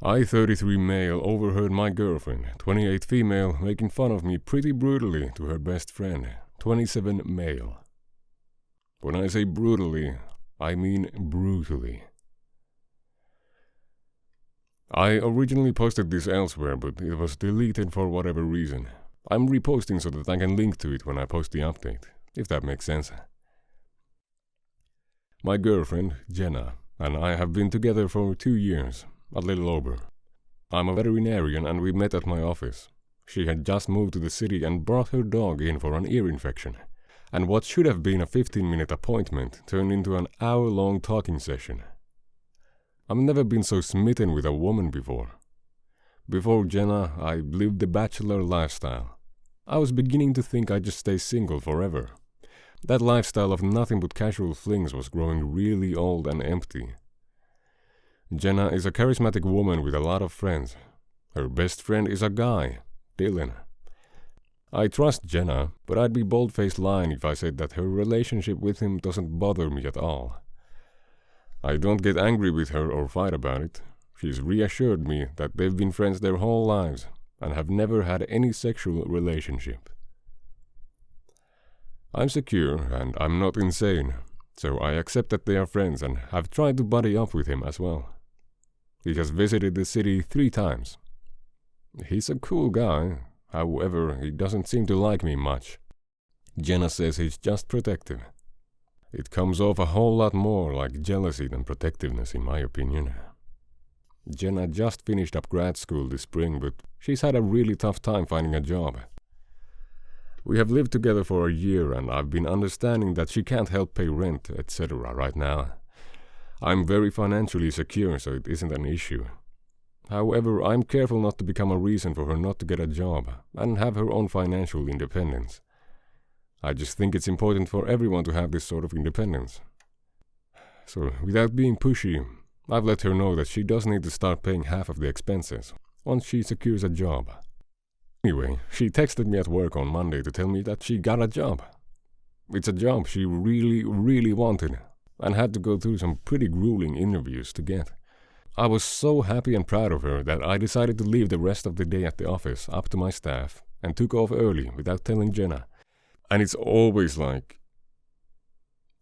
I, 33 male, overheard my girlfriend, 28 female, making fun of me pretty brutally to her best friend, 27 male. When I say brutally, I mean brutally. I originally posted this elsewhere, but it was deleted for whatever reason. I'm reposting so that I can link to it when I post the update, if that makes sense. My girlfriend, Jenna, and I have been together for 2 years, a little over. I'm a veterinarian and we met at my office. She had just moved to the city and brought her dog in for an ear infection. And what should have been a 15-minute appointment turned into an hour-long talking session. I've never been so smitten with a woman before. Before Jenna, I lived the bachelor lifestyle. I was beginning to think I'd just stay single forever. That lifestyle of nothing but casual flings was growing really old and empty. Jenna is a charismatic woman with a lot of friends. Her best friend is a guy, Dylan. I trust Jenna, but I'd be bold-faced lying if I said that her relationship with him doesn't bother me at all. I don't get angry with her or fight about it. She's reassured me that they've been friends their whole lives and have never had any sexual relationship. I'm secure and I'm not insane, so I accept that they are friends and have tried to buddy up with him as well. He has visited the city 3 times. He's a cool guy, however, he doesn't seem to like me much. Jenna says he's just protective. It comes off a whole lot more like jealousy than protectiveness in my opinion. Jenna just finished up grad school this spring, but she's had a really tough time finding a job. We have lived together for a year and I've been understanding that she can't help pay rent, etc. right now. I'm very financially secure, so it isn't an issue. However, I'm careful not to become a reason for her not to get a job and have her own financial independence. I just think it's important for everyone to have this sort of independence. So, without being pushy, I've let her know that she does need to start paying half of the expenses once she secures a job. Anyway, she texted me at work on Monday to tell me that she got a job. It's a job she really wanted and had to go through some pretty grueling interviews to get. I was so happy and proud of her that I decided to leave the rest of the day at the office up to my staff and took off early without telling Jenna. And it's always like,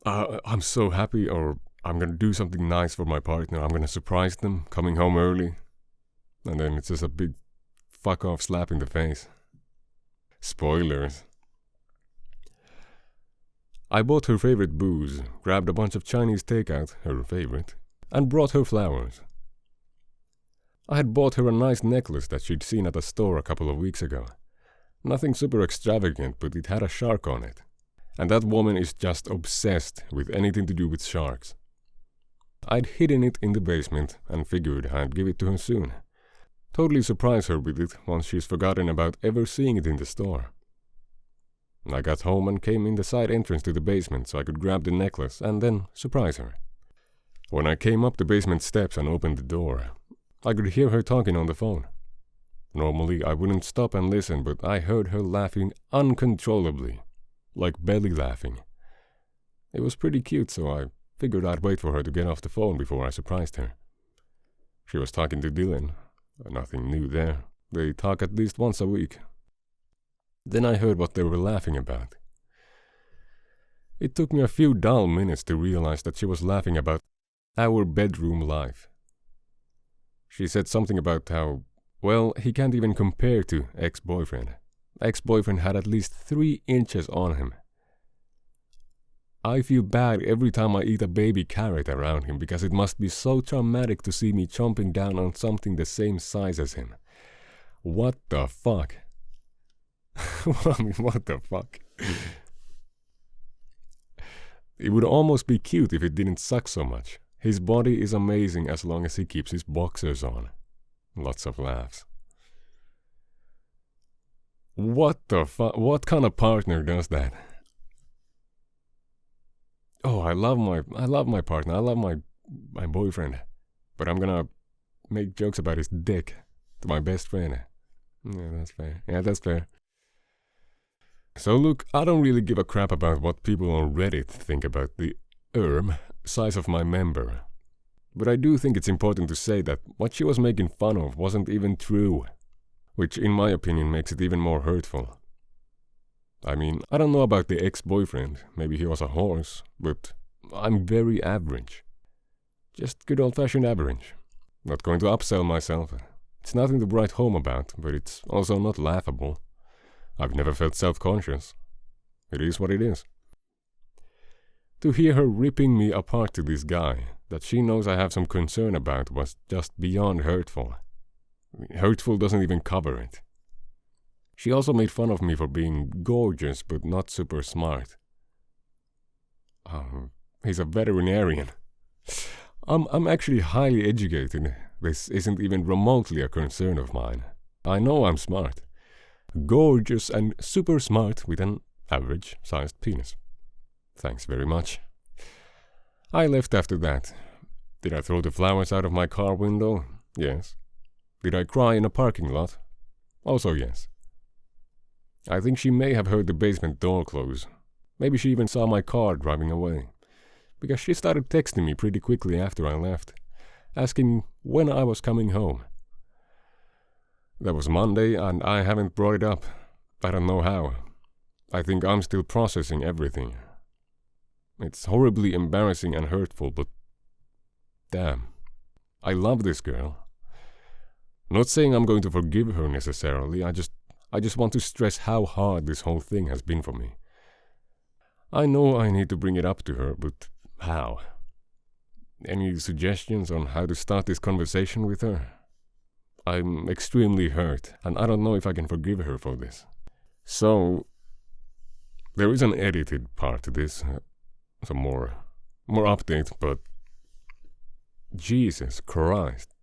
I'm so happy, or I'm gonna do something nice for my partner, I'm gonna surprise them coming home early. And then it's just a big fuck off slap in the face. Spoilers. I bought her favorite booze, grabbed a bunch of Chinese takeout, her favorite, and brought her flowers. I had bought her a nice necklace that she'd seen at a store a couple of weeks ago. Nothing super extravagant, but it had a shark on it. And that woman is just obsessed with anything to do with sharks. I'd hidden it in the basement and figured I'd give it to her soon. Totally surprise her with it once she's forgotten about ever seeing it in the store. I got home and came in the side entrance to the basement so I could grab the necklace and then surprise her. When I came up the basement steps and opened the door, I could hear her talking on the phone. Normally I wouldn't stop and listen, but I heard her laughing uncontrollably, like belly laughing. It was pretty cute, so I figured I'd wait for her to get off the phone before I surprised her. She was talking to Dylan. Nothing new there. They talk at least once a week. Then I heard what they were laughing about. It took me a few dull minutes to realize that she was laughing about our bedroom life. She said something about how, well, he can't even compare to ex-boyfriend. Ex-boyfriend had at least 3 inches on him. I feel bad every time I eat a baby carrot around him because it must be so traumatic to see me chomping down on something the same size as him. What the fuck? I mean, what the fuck? It would almost be cute if it didn't suck so much. His body is amazing as long as he keeps his boxers on. Lots of laughs. What the fuck? What kind of partner does that? Oh, I love my partner. I love my boyfriend. But I'm gonna make jokes about his dick to my best friend. Yeah, that's fair. Yeah, that's fair. So look, I don't really give a crap about what people on Reddit think about the size of my member. But I do think it's important to say that what she was making fun of wasn't even true, which in my opinion makes it even more hurtful. I mean, I don't know about the ex-boyfriend, maybe he was a horse, but I'm very average. Just good old-fashioned average. Not going to upsell myself. It's nothing to write home about, but it's also not laughable. I've never felt self-conscious. It is what it is. To hear her ripping me apart to this guy that she knows I have some concern about was just beyond hurtful. Hurtful doesn't even cover it. She also made fun of me for being gorgeous but not super smart. He's a veterinarian. I'm actually highly educated. This isn't even remotely a concern of mine. I know I'm smart. Gorgeous and super smart with an average-sized penis. Thanks very much. I left after that. Did I throw the flowers out of my car window? Yes. Did I cry in a parking lot? Also yes. I think she may have heard the basement door close. Maybe she even saw my car driving away. Because she started texting me pretty quickly after I left, asking when I was coming home. That was Monday and I haven't brought it up. I don't know how. I think I'm still processing everything. It's horribly embarrassing and hurtful, but damn. I love this girl. Not saying I'm going to forgive her necessarily, I just want to stress how hard this whole thing has been for me. I know I need to bring it up to her, but how? Any suggestions on how to start this conversation with her? I'm extremely hurt, and I don't know if I can forgive her for this. So, there is an edited part to this, some more update, but Jesus Christ.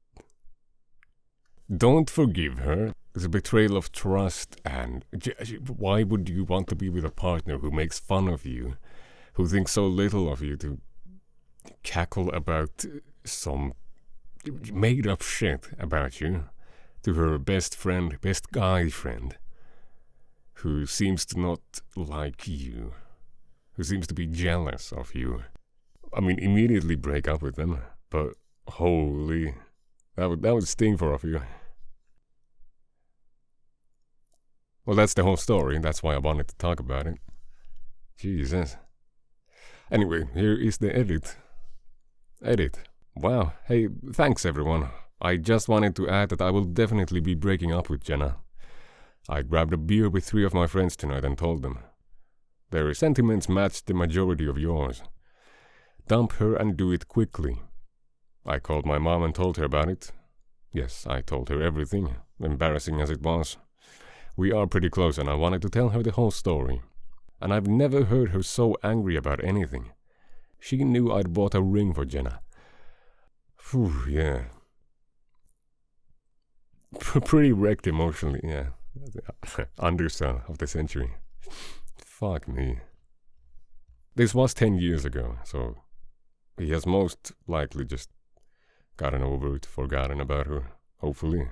Don't forgive her. It's a betrayal of trust, and why would you want to be with a partner who makes fun of you, who thinks so little of you, to cackle about some made-up shit about you to her best friend, best guy friend, who seems to not like you, who seems to be jealous of you. I mean, immediately break up with them, but holy, that would sting for a few. Well, that's the whole story, that's why I wanted to talk about it. Jesus. Anyway, here is the edit. Wow, hey, thanks everyone. I just wanted to add that I will definitely be breaking up with Jenna. I grabbed a beer with 3 of my friends tonight and told them. Their sentiments matched the majority of yours. Dump her and do it quickly. I called my mom and told her about it. Yes, I told her everything, embarrassing as it was. We are pretty close and I wanted to tell her the whole story. And I've never heard her so angry about anything. She knew I'd bought a ring for Jenna. Phew, yeah. Pretty wrecked emotionally, yeah. Undersell of the century. Fuck me. This was 10 years ago, so he has most likely just gotten over it, forgotten about her, hopefully.